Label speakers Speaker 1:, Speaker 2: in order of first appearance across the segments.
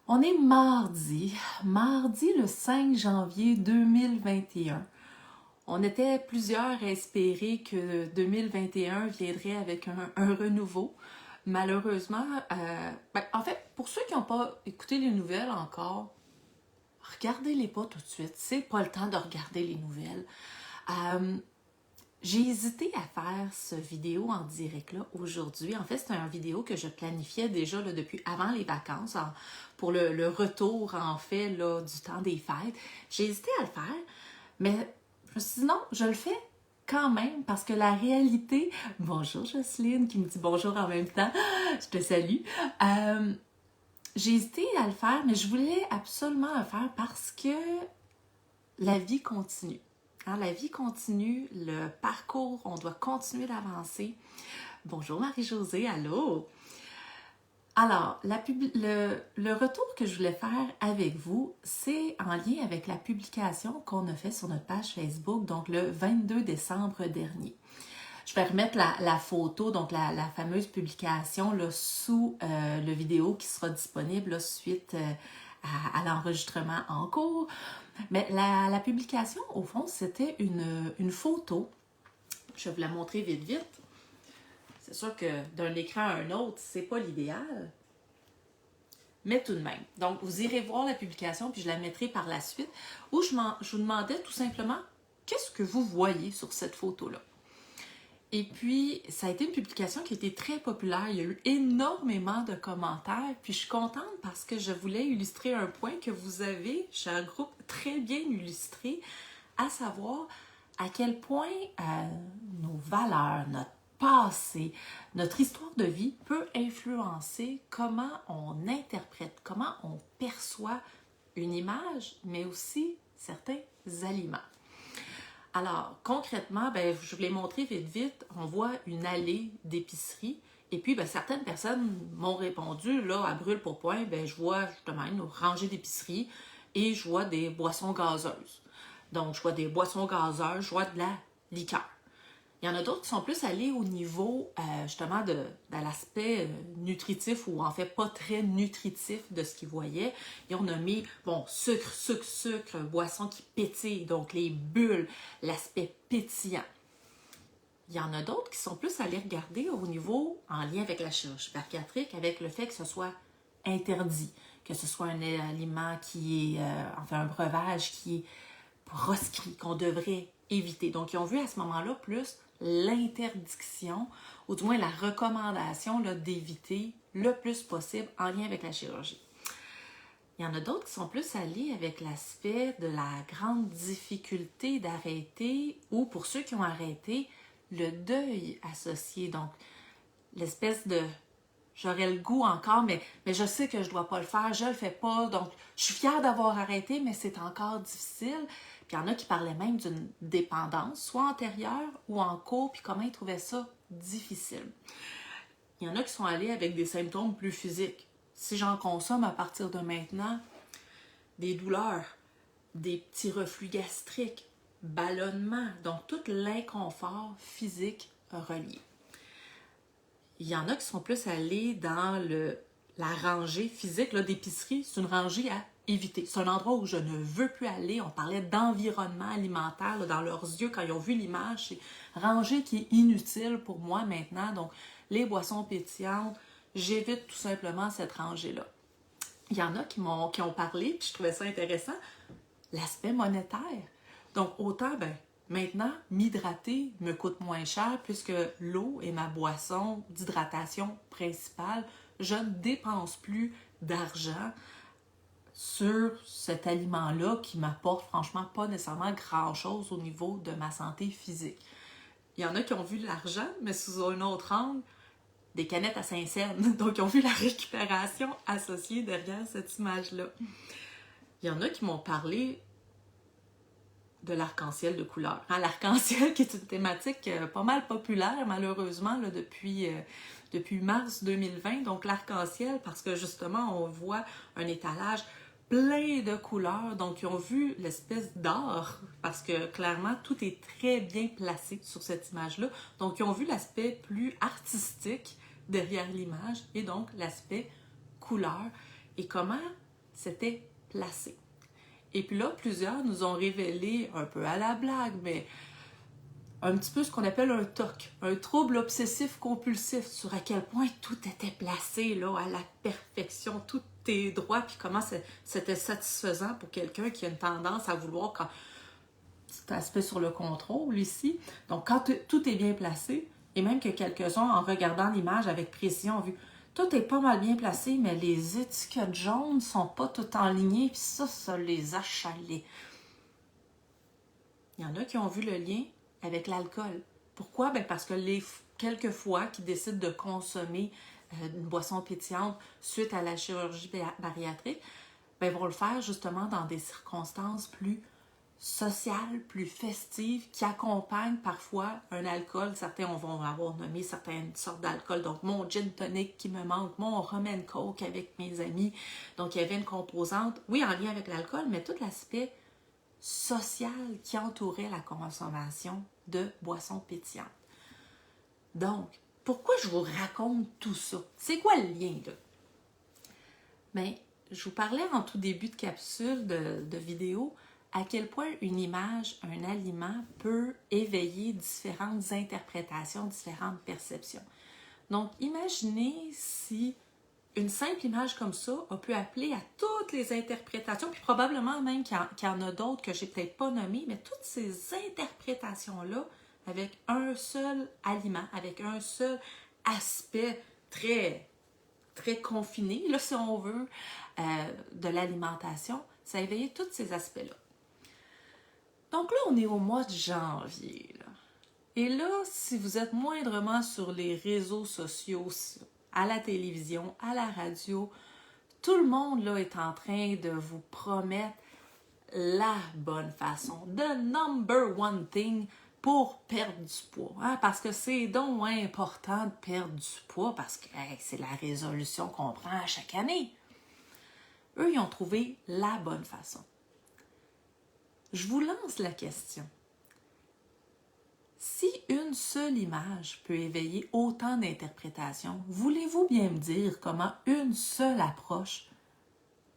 Speaker 1: On est mardi le 5 janvier 2021. On était plusieurs à espérer que 2021 viendrait avec un renouveau. Malheureusement, en fait, pour ceux qui n'ont pas écouté les nouvelles encore, regardez-les pas tout de suite. C'est pas le temps de regarder les nouvelles. J'ai hésité à faire ce vidéo en direct-là aujourd'hui. En fait, c'est une vidéo que je planifiais déjà là, depuis avant les vacances, pour le retour, en fait, là, du temps des fêtes. J'ai hésité à le faire, mais je me suis dit non, je le fais quand même, parce que la réalité... Bonjour Jocelyne, qui me dit bonjour en même temps. Je te salue. J'ai hésité à le faire, mais je voulais absolument le faire parce que la vie continue. Hein, la vie continue, le parcours, on doit continuer d'avancer. Bonjour Marie-Josée, allô! Alors, le retour que je voulais faire avec vous, c'est en lien avec la publication qu'on a fait sur notre page Facebook, donc le 22 décembre dernier. Je vais remettre la photo, donc la fameuse publication là, sous le vidéo qui sera disponible là, suite à l'enregistrement en cours. Mais la publication, au fond, c'était une photo. Je vais vous la montrer vite. C'est sûr que d'un écran à un autre, c'est pas l'idéal. Mais tout de même. Donc, vous irez voir la publication, puis je la mettrai par la suite, où je vous demandais tout simplement, qu'est-ce que vous voyez sur cette photo-là? Et puis, ça a été une publication qui a été très populaire. Il y a eu énormément de commentaires. Puis, je suis contente parce que je voulais illustrer un point que vous avez, cher groupe, très bien illustré, à savoir à quel point nos valeurs, notre passé, notre histoire de vie peut influencer comment on interprète, comment on perçoit une image, mais aussi certains aliments. Alors, concrètement, je vous l'ai montré vite. On voit une allée d'épicerie. Et puis, certaines personnes m'ont répondu, là, à brûle pour point, je vois justement une rangée d'épicerie et je vois des boissons gazeuses. Donc, je vois des boissons gazeuses, je vois de la liqueur. Il y en a d'autres qui sont plus allés au niveau, justement, de l'aspect nutritif ou en fait pas très nutritif de ce qu'ils voyaient. Et on a mis, sucre, boisson qui pétille, donc les bulles, l'aspect pétillant. Il y en a d'autres qui sont plus allés regarder au niveau, en lien avec la chirurgie bariatrique, avec le fait que ce soit interdit, que ce soit un aliment qui est, un breuvage qui est proscrit, qu'on devrait éviter. Donc, ils ont vu à ce moment-là plus l'interdiction, ou du moins la recommandation d'éviter le plus possible en lien avec la chirurgie. Il y en a d'autres qui sont plus allés avec l'aspect de la grande difficulté d'arrêter, ou pour ceux qui ont arrêté, le deuil associé. Donc, l'espèce de j'aurais le goût encore, mais je sais que je ne dois pas le faire, je ne le fais pas, donc je suis fière d'avoir arrêté, mais c'est encore difficile. Puis il y en a qui parlaient même d'une dépendance, soit antérieure ou en cours, puis comment ils trouvaient ça difficile. Il y en a qui sont allés avec des symptômes plus physiques. Si j'en consomme à partir de maintenant, des douleurs, des petits reflux gastriques, ballonnements, donc tout l'inconfort physique relié. Il y en a qui sont plus allés dans la rangée physique d'épicerie. C'est une rangée à éviter. C'est un endroit où je ne veux plus aller. On parlait d'environnement alimentaire là, dans leurs yeux quand ils ont vu l'image. C'est une rangée qui est inutile pour moi maintenant. Donc, les boissons pétillantes, j'évite tout simplement cette rangée-là. Il y en a qui ont parlé, puis je trouvais ça intéressant, l'aspect monétaire. Donc, autant, maintenant, m'hydrater me coûte moins cher puisque l'eau est ma boisson d'hydratation principale. Je ne dépense plus d'argent sur cet aliment-là qui m'apporte franchement pas nécessairement grand-chose au niveau de ma santé physique. Il y en a qui ont vu l'argent, mais sous un autre angle, des canettes à Saint-Saëns. Donc, ils ont vu la récupération associée derrière cette image-là. Il y en a qui m'ont parlé de l'arc-en-ciel de couleur. Hein, l'arc-en-ciel qui est une thématique pas mal populaire, malheureusement, là, depuis mars 2020. Donc, l'arc-en-ciel, parce que justement, on voit un étalage plein de couleurs. Donc, ils ont vu l'espèce d'or, parce que clairement, tout est très bien placé sur cette image-là. Donc, ils ont vu l'aspect plus artistique derrière l'image et donc l'aspect couleur et comment c'était placé. Et puis là, plusieurs nous ont révélé, un peu à la blague, mais un petit peu ce qu'on appelle un TOC, un trouble obsessif-compulsif, sur à quel point tout était placé là, à la perfection, tout est droit, puis comment c'était satisfaisant pour quelqu'un qui a une tendance à vouloir, quand cet aspect sur le contrôle ici. Donc, quand tout est bien placé, et même que quelques-uns, en regardant l'image avec précision, ont vu tout est pas mal bien placé, mais les étiquettes jaunes sont pas toutes enlignées, puis ça les achalait. Il y en a qui ont vu le lien avec l'alcool. Pourquoi? Ben parce que quelques fois qu'ils décident de consommer une boisson pétillante suite à la chirurgie bariatrique, ben vont le faire justement dans des circonstances plus sociales, plus festives, qui accompagnent parfois un alcool. Certains vont avoir nommé certaines sortes d'alcool. Donc, mon gin tonic qui me manque, mon rum and coke avec mes amis. Donc, il y avait une composante, oui, en lien avec l'alcool, mais tout l'aspect social qui entourait la consommation de boissons pétillantes. Donc, pourquoi je vous raconte tout ça? C'est quoi le lien, là? Bien, je vous parlais en tout début de capsule, de vidéo, à quel point une image, un aliment peut éveiller différentes interprétations, différentes perceptions. Donc, imaginez si une simple image comme ça a pu appeler à toutes les interprétations, puis probablement même qu'il y en a d'autres que j'ai peut-être pas nommées, mais toutes ces interprétations-là avec un seul aliment, avec un seul aspect très, très confiné, là, si on veut, de l'alimentation, ça a éveillé tous ces aspects-là. Donc là, on est au mois de janvier, là. Et là, si vous êtes moindrement sur les réseaux sociaux, à la télévision, à la radio, tout le monde là est en train de vous promettre la bonne façon, the number one thing pour perdre du poids. Hein? Parce que c'est donc important de perdre du poids parce que c'est la résolution qu'on prend à chaque année. Eux, ils ont trouvé la bonne façon. Je vous lance la question. Si une seule image peut éveiller autant d'interprétations, voulez-vous bien me dire comment une seule approche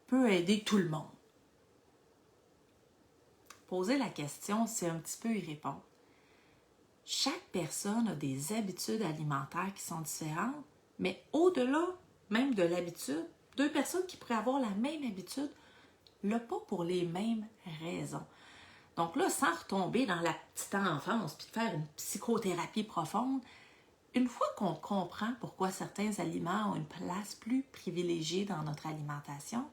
Speaker 1: peut aider tout le monde? Poser la question, c'est un petit peu y répondre. Chaque personne a des habitudes alimentaires qui sont différentes, mais au-delà même de l'habitude, deux personnes qui pourraient avoir la même habitude, le pas pour les mêmes raisons. Donc là, sans retomber dans la petite enfance puis faire une psychothérapie profonde, une fois qu'on comprend pourquoi certains aliments ont une place plus privilégiée dans notre alimentation,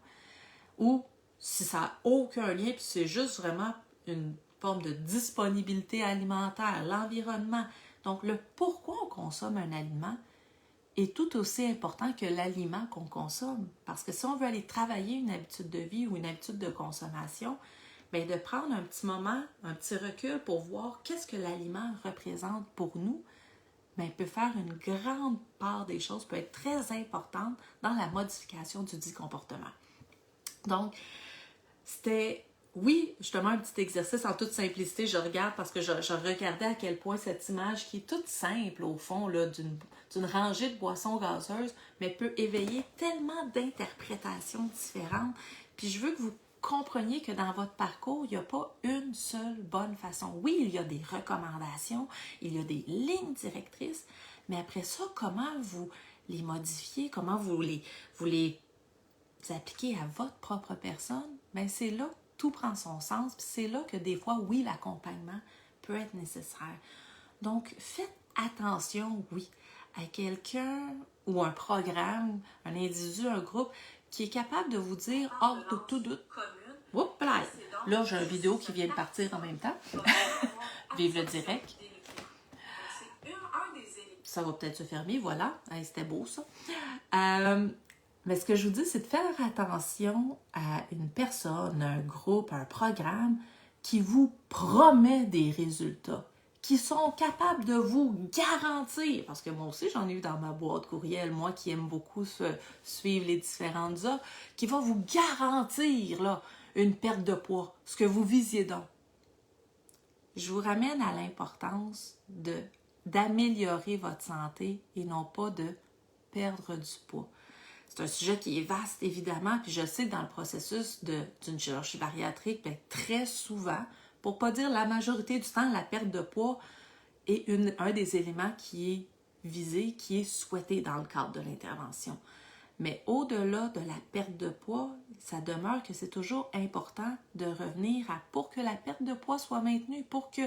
Speaker 1: ou si ça n'a aucun lien, puis c'est juste vraiment une forme de disponibilité alimentaire, l'environnement. Donc le pourquoi on consomme un aliment est tout aussi important que l'aliment qu'on consomme. Parce que si on veut aller travailler une habitude de vie ou une habitude de consommation, bien, de prendre un petit moment, un petit recul pour voir qu'est-ce que l'aliment représente pour nous, bien, peut faire une grande part des choses, peut être très importante dans la modification du dit comportement. Donc, c'était, oui, justement, un petit exercice en toute simplicité. Je regarde parce que je regardais à quel point cette image, qui est toute simple au fond, là, d'une rangée de boissons gazeuses, mais peut éveiller tellement d'interprétations différentes. Puis je veux que vous compreniez que dans votre parcours, il n'y a pas une seule bonne façon. Oui, il y a des recommandations, il y a des lignes directrices, mais après ça, comment vous les modifiez, comment vous les appliquez à votre propre personne, bien c'est là que tout prend son sens, puis c'est là que des fois, oui, l'accompagnement peut être nécessaire. Donc, faites attention, oui, à quelqu'un ou un programme, un individu, un groupe qui est capable de vous dire hors de tout doute. Oups, là, j'ai une vidéo qui vient de partir en même temps. Vive le direct. Ça va peut-être se fermer, voilà. C'était beau, ça. Mais ce que je vous dis, c'est de faire attention à une personne, un groupe, un programme qui vous promet des résultats, qui sont capables de vous garantir, parce que moi aussi j'en ai eu dans ma boîte courriel, moi qui aime beaucoup suivre les différentes offres, qui vont vous garantir là, une perte de poids, ce que vous visiez donc. Je vous ramène à l'importance d'améliorer votre santé et non pas de perdre du poids. C'est un sujet qui est vaste, évidemment, puis je sais que dans le processus d'une chirurgie bariatrique, bien, très souvent, pour pas dire la majorité du temps, la perte de poids est un des éléments qui est visé, qui est souhaité dans le cadre de l'intervention. Mais au-delà de la perte de poids, ça demeure que c'est toujours important de revenir pour que la perte de poids soit maintenue, pour que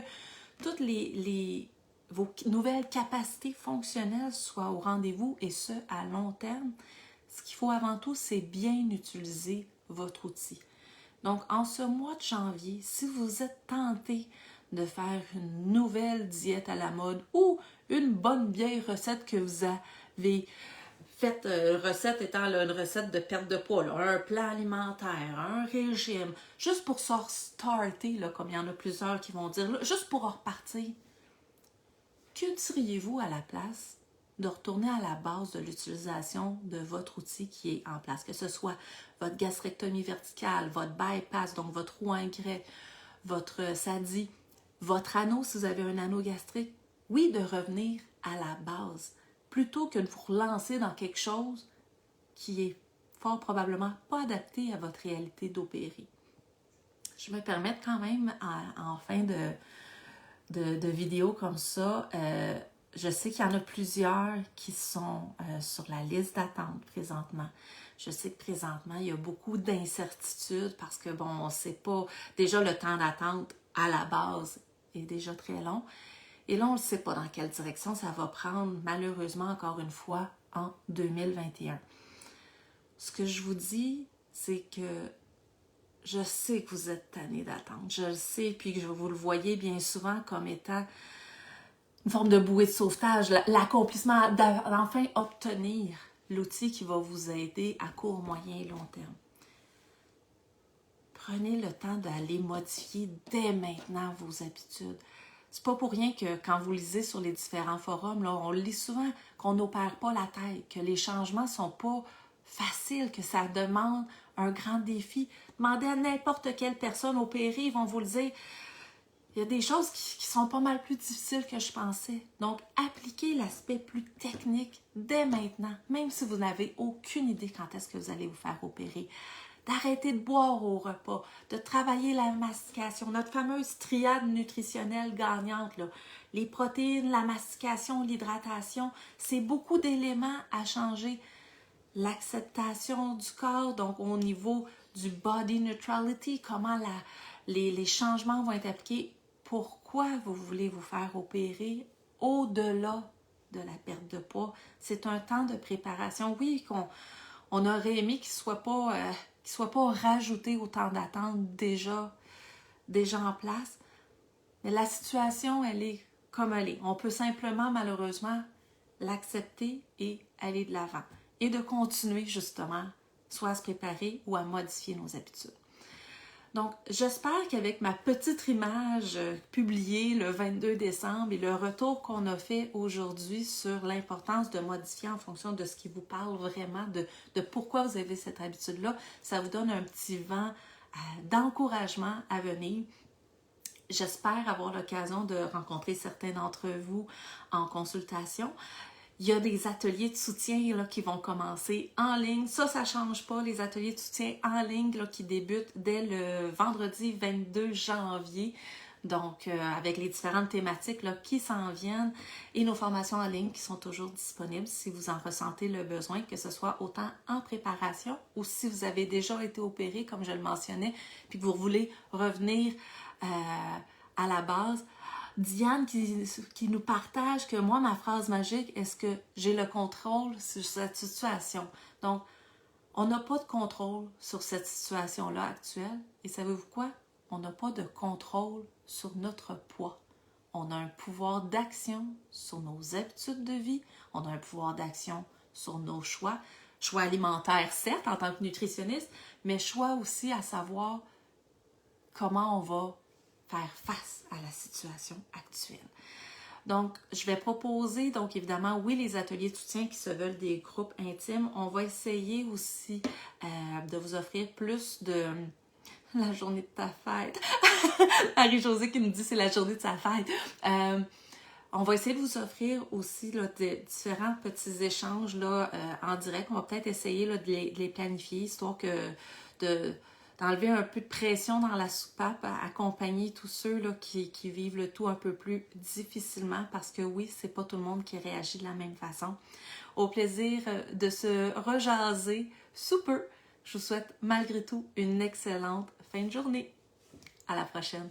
Speaker 1: toutes vos nouvelles capacités fonctionnelles soient au rendez-vous et ce, à long terme. Ce qu'il faut avant tout, c'est bien utiliser votre outil. Donc, en ce mois de janvier, si vous êtes tenté de faire une nouvelle diète à la mode ou une bonne vieille recette que vous avez faite, recette étant là, une recette de perte de poids, là, un plan alimentaire, un régime, juste pour se starter, là, comme il y en a plusieurs qui vont dire, là, juste pour repartir, que diriez-vous à la place de retourner à la base de l'utilisation de votre outil qui est en place, que ce soit votre gastrectomie verticale, votre bypass, donc votre roue en grès, votre SADI, votre anneau si vous avez un anneau gastrique, oui, de revenir à la base, plutôt que de vous relancer dans quelque chose qui est fort probablement pas adapté à votre réalité d'opérer. Je me permets quand même, en fin de vidéo comme ça, je sais qu'il y en a plusieurs qui sont sur la liste d'attente présentement. Je sais que présentement, il y a beaucoup d'incertitudes parce que, bon, on ne sait pas. Déjà, le temps d'attente à la base est déjà très long. Et là, on ne sait pas dans quelle direction ça va prendre, malheureusement, encore une fois, en 2021. Ce que je vous dis, c'est que je sais que vous êtes tannés d'attendre. Je le sais, puis que vous le voyez bien souvent comme étant une forme de bouée de sauvetage, l'accomplissement d'enfin obtenir l'outil qui va vous aider à court, moyen et long terme. Prenez le temps d'aller modifier dès maintenant vos habitudes. C'est pas pour rien que quand vous lisez sur les différents forums, là, on lit souvent qu'on n'opère pas la tête, que les changements sont pas faciles, que ça demande un grand défi. Demandez à n'importe quelle personne opérée, ils vont vous le dire. Il y a des choses qui sont pas mal plus difficiles que je pensais. Donc, appliquez l'aspect plus technique dès maintenant, même si vous n'avez aucune idée quand est-ce que vous allez vous faire opérer. D'arrêter de boire au repas, de travailler la mastication, notre fameuse triade nutritionnelle gagnante, là. Les protéines, la mastication, l'hydratation, c'est beaucoup d'éléments à changer. L'acceptation du corps, donc au niveau du body neutrality, comment les changements vont être appliqués. Pourquoi vous voulez vous faire opérer au-delà de la perte de poids? C'est un temps de préparation. Oui, on aurait aimé qu'il ne soit pas rajouté au temps d'attente déjà en place. Mais la situation, elle est comme elle est. On peut simplement, malheureusement, l'accepter et aller de l'avant. Et de continuer, justement, soit à se préparer ou à modifier nos habitudes. Donc, j'espère qu'avec ma petite image publiée le 22 décembre et le retour qu'on a fait aujourd'hui sur l'importance de modifier en fonction de ce qui vous parle vraiment, de pourquoi vous avez cette habitude-là, ça vous donne un petit vent d'encouragement à venir. J'espère avoir l'occasion de rencontrer certains d'entre vous en consultation. Il y a des ateliers de soutien là, qui vont commencer en ligne. Ça ne change pas, les ateliers de soutien en ligne là, qui débutent dès le vendredi 22 janvier. Donc, avec les différentes thématiques là, qui s'en viennent et nos formations en ligne qui sont toujours disponibles si vous en ressentez le besoin, que ce soit autant en préparation ou si vous avez déjà été opéré, comme je le mentionnais, puis que vous voulez revenir à la base. Diane qui nous partage que moi, ma phrase magique, est-ce que j'ai le contrôle sur cette situation? Donc, on n'a pas de contrôle sur cette situation-là actuelle. Et savez-vous quoi? On n'a pas de contrôle sur notre poids. On a un pouvoir d'action sur nos habitudes de vie. On a un pouvoir d'action sur nos choix. Choix alimentaires, certes, en tant que nutritionniste, mais choix aussi à savoir comment on va faire face à la situation actuelle. Donc, je vais proposer, donc évidemment, oui, les ateliers de soutien qui se veulent des groupes intimes. On va essayer aussi de vous offrir plus de la journée de ta fête. Marie-Josée qui nous dit c'est la journée de sa fête. On va essayer de vous offrir aussi là, différents petits échanges là, en direct. On va peut-être essayer là, de les planifier, histoire d'enlever un peu de pression dans la soupape, accompagner tous ceux là, qui vivent le tout un peu plus difficilement, parce que oui, c'est pas tout le monde qui réagit de la même façon. Au plaisir de se rejaser sous peu. Je vous souhaite malgré tout une excellente fin de journée. À la prochaine.